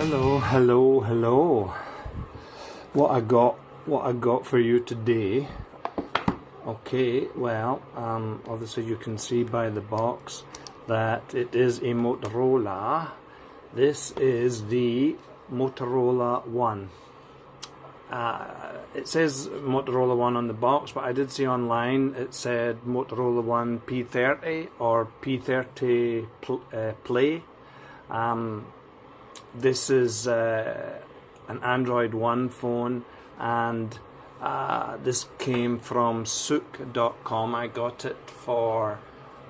Hello, hello, hello. What I got for you today. Okay, well, obviously you can see by the box that it is a Motorola. This is the Motorola One. It says Motorola One on the box, but I did see online it said Motorola One P30 or P30 Play. This is an Android One phone, and this came from souk.com. I got it for,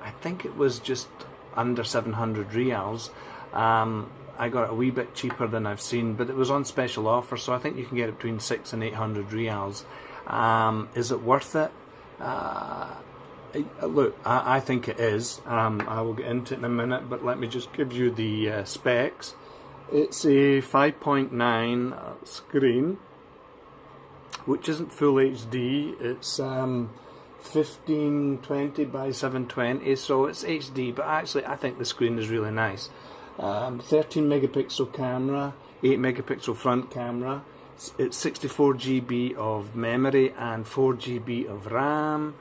I think it was just under 700 rials. I got it a wee bit cheaper than I've seen, but it was on special offer, so I think you can get it between 600 and 800 rials. Is it worth it? Look, I think it is. I will get into it in a minute, but let me just give you the specs. It's a 5.9 screen, which isn't full HD. It's 1520 by 720, so it's HD, but actually I think the screen is really nice. 13 megapixel camera, 8 megapixel front camera. It's 64 GB of memory and 4 GB of RAM.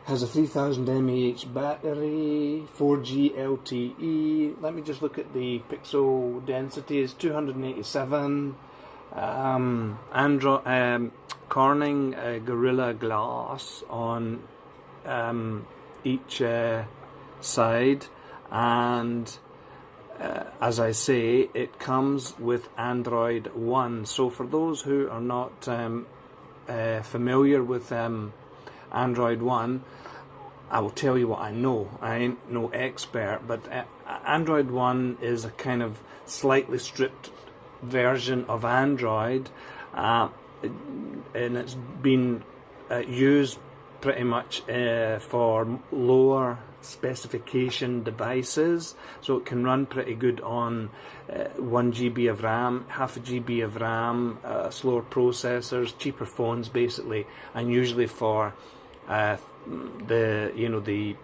Has a 3000 mAh battery, 4G LTE. Let me just look at the pixel density. It's 287. Corning Gorilla Glass on each side, and as I say, it comes with Android One. So for those who are not familiar with Android One, I will tell you what I know. I ain't no expert, but Android One is a kind of slightly stripped version of Android, and it's been used pretty much for lower specification devices, so it can run pretty good on 1 GB of RAM, half a GB of RAM, slower processors, cheaper phones basically, and usually for the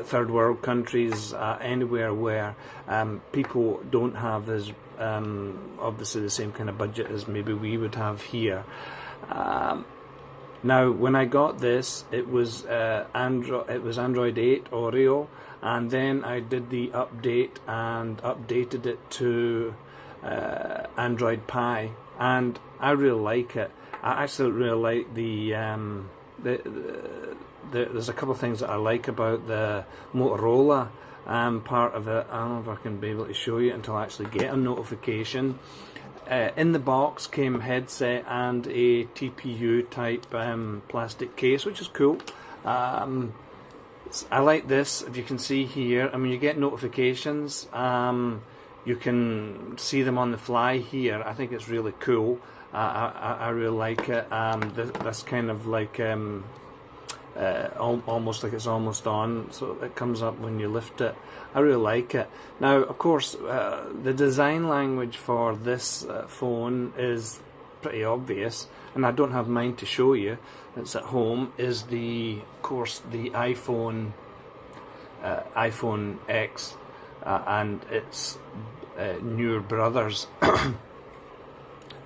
third world countries, anywhere where people don't have as obviously the same kind of budget as maybe we would have here. Now, when I got this, it was Android 8 Oreo, and then I did the update and updated it to Android Pie, and I really like it. I actually really like there's a couple of things that I like about the Motorola part of it. I don't know if I can be able to show you until I actually get a notification. In the box came headset and a TPU type plastic case, which is cool. I like this. If you can see here, I mean, you get notifications. You can see them on the fly here. I think it's really cool. I really like it. This kind of like almost like it's almost on, so it comes up when you lift it. I really like it. Now, of course, the design language for this phone is pretty obvious, and I don't have mine to show you. It's at home. Is of course the iPhone X and its newer brothers.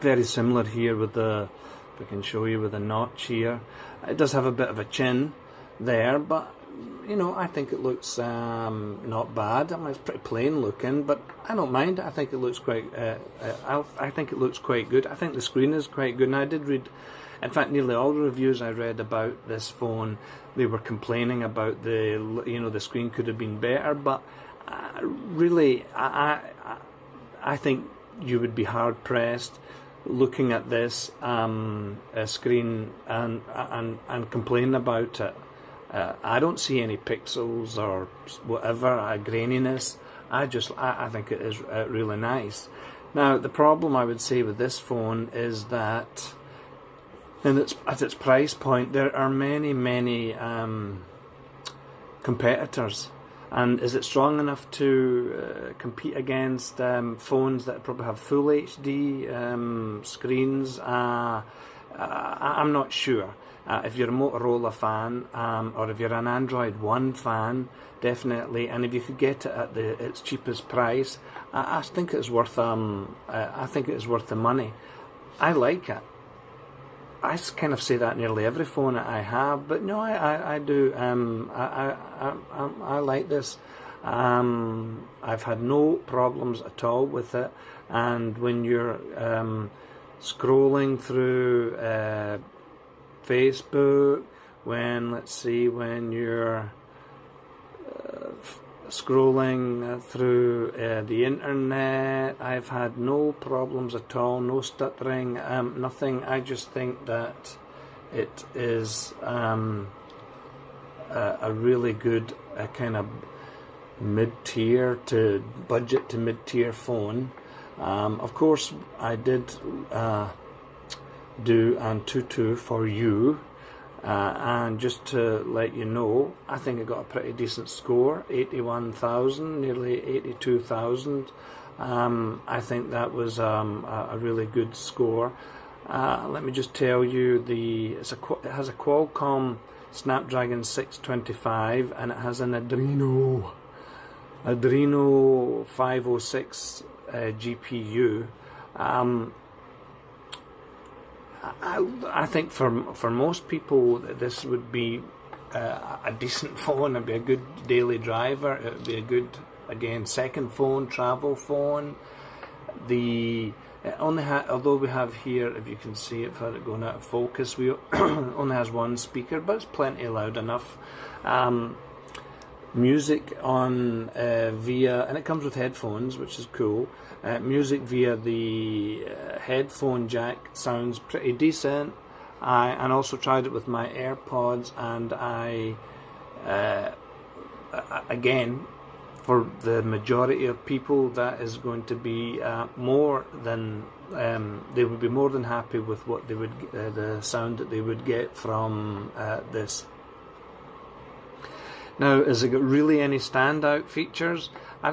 Very similar here with the, if I can show you, with a notch here. It does have a bit of a chin there, but you know, I think it looks not bad. I mean, it's pretty plain looking, but I don't mind. I think it looks quite. I think it looks quite good. I think the screen is quite good. And I did read, in fact, nearly all the reviews I read about this phone, they were complaining about the screen could have been better. But really, I think you would be hard pressed looking at this screen and complain about it. I don't see any pixels or whatever, graininess. I think it is really nice. Now, the problem I would say with this phone is that at its price point, there are many competitors. And is it strong enough to compete against phones that probably have full HD screens? I'm not sure. If you're a Motorola fan, or if you're an Android One fan, definitely. And if you could get it at its cheapest price, I think it's worth. I think it's worth the money. I like it. I kind of say that nearly every phone that I have, but no, I do. I like this. I've had no problems at all with it. And when you're scrolling through Facebook, when you're scrolling through the internet, I've had no problems at all, no stuttering, nothing. I just think that it is a really good kind of mid-tier to budget to mid-tier phone. Of course, I did do Antutu for you, and just to let you know, I think I got a pretty decent score, 81,000, nearly 82,000. I think that was a really good score. Let me just tell you, it has a Qualcomm Snapdragon 625, and it has an Adreno 506 GPU. I think for most people this would be a decent phone. It'd be a good daily driver. It would be a good, again, second phone, travel phone. Although we have here, if you can see it without it going out of focus, we only has one speaker, but it's plenty loud enough. Music on via, and it comes with headphones, which is cool. Music via the headphone jack sounds pretty decent. And also tried it with my AirPods, and again, for the majority of people, that is going to be more than they would be more than happy with what they would the sound that they would get from this. Now, has it got really any standout features? I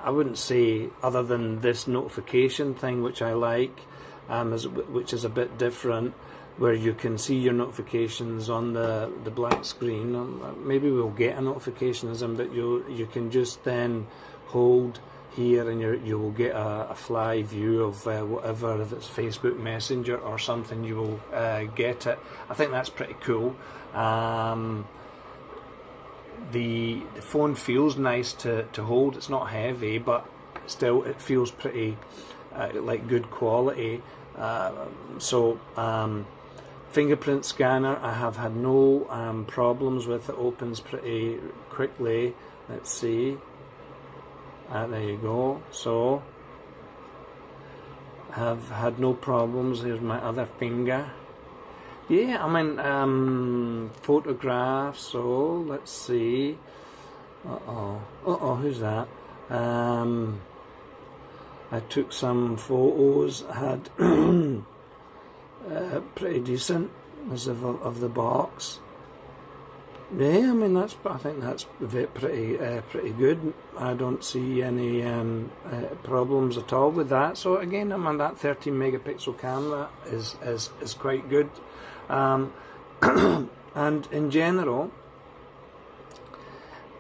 wouldn't say, other than this notification thing, which I like, which is a bit different, where you can see your notifications on the black screen. Maybe we'll get a notificationism, but you can just then hold here, and you will get a fly view of whatever, if it's Facebook Messenger or something, you will get it. I think that's pretty cool. The phone feels nice to hold. It's not heavy, but still it feels pretty like good quality. Fingerprint scanner, I have had no problems with. It opens pretty quickly. Let's see. There you go. So have had no problems. Here's my other finger. Yeah, I mean, photographs, so let's see. Who's that? I took some photos, had pretty decent as of the box. Yeah, I mean, I think that's pretty good. I don't see any problems at all with that. So again, I mean, that 13 megapixel camera is quite good. And in general,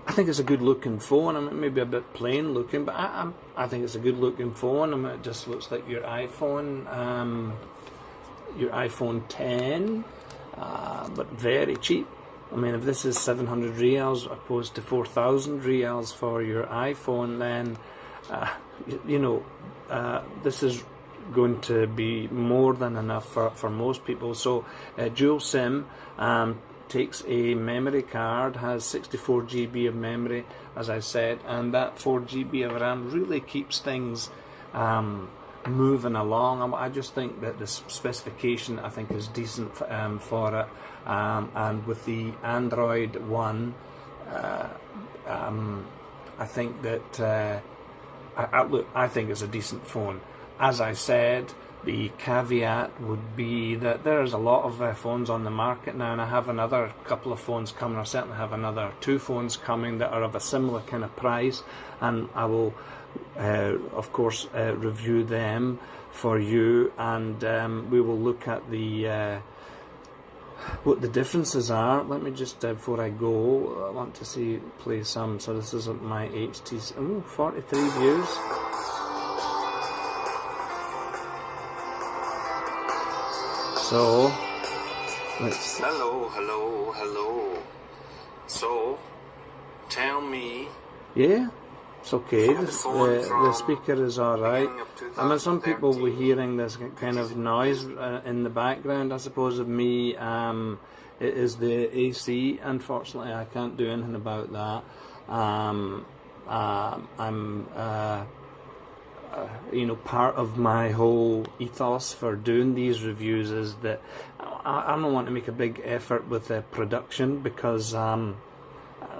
I think it's a good looking phone. I mean, maybe a bit plain looking, but I think it's a good looking phone. I mean, it just looks like your iPhone 10, but very cheap. I mean, if this is 700 reals opposed to 4,000 reals for your iPhone, then this is going to be more than enough for most people. So dual SIM, takes a memory card, has 64 GB of memory, as I said, and that 4 GB of RAM really keeps things moving along. I just think that the specification, I think, is decent for it, and with the Android One, I think that I think it's a decent phone. As I said, the caveat would be that there's a lot of phones on the market now, and I have another couple of phones coming. I certainly have another 2 phones coming that are of a similar kind of price, and I will, of course, review them for you, and we will look at the what the differences are. Let me just before I go, I want to play some. So this is my HTC. Ooh, 43 views. So let's. Hello. So tell me. Yeah. It's okay, the speaker is alright. I mean, some people were hearing this kind of noise in the background, I suppose, of me. It is the AC, unfortunately. I can't do anything about that. You know, part of my whole ethos for doing these reviews is that I don't want to make a big effort with the production, because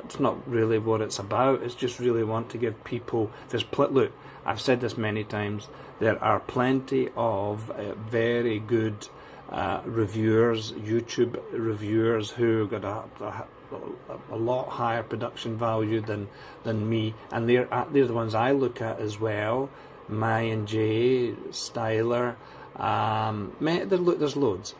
it's not really what it's about. It's just really want to give people look, I've said this many times, there are plenty of very good reviewers, YouTube reviewers, who got a lot higher production value than me, and they're the ones I look at as well. Mai and Jay, Styler, there's loads.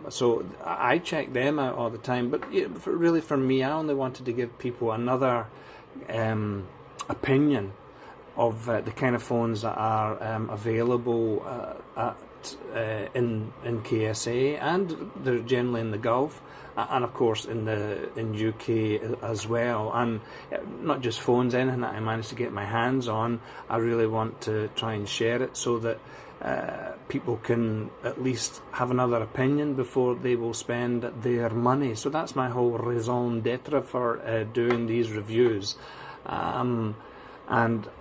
So I check them out all the time, but really for me, I only wanted to give people another opinion of the kind of phones that are available in KSA, and they're generally in the Gulf, and of course in UK as well. And not just phones, anything that I managed to get my hands on, I really want to try and share it, so that people can at least have another opinion before they will spend their money. So that's my whole raison d'etre for doing these reviews, and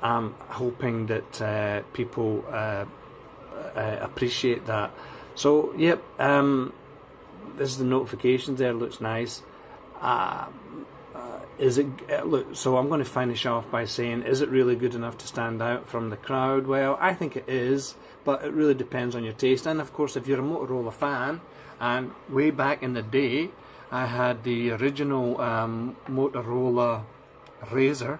I'm hoping that people appreciate that. So yep, this is the notifications there, looks nice. Is it look? So I'm going to finish off by saying, is it really good enough to stand out from the crowd? Well, I think it is, but it really depends on your taste. And of course, if you're a Motorola fan, and way back in the day, I had the original Motorola Razr,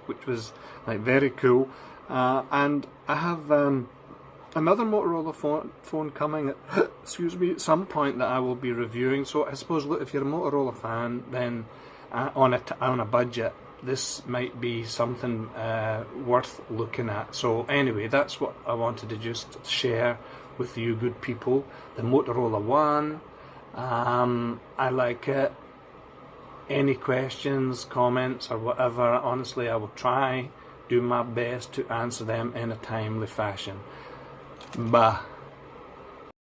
which was like very cool, and I have another Motorola phone coming at excuse me, at some point that I will be reviewing. So I suppose, look, if you're a Motorola fan, then on a budget, this might be something worth looking at. So anyway, that's what I wanted to just share with you good people. The Motorola One, I like it. Any questions, comments or whatever, honestly, I will do my best to answer them in a timely fashion. Bye.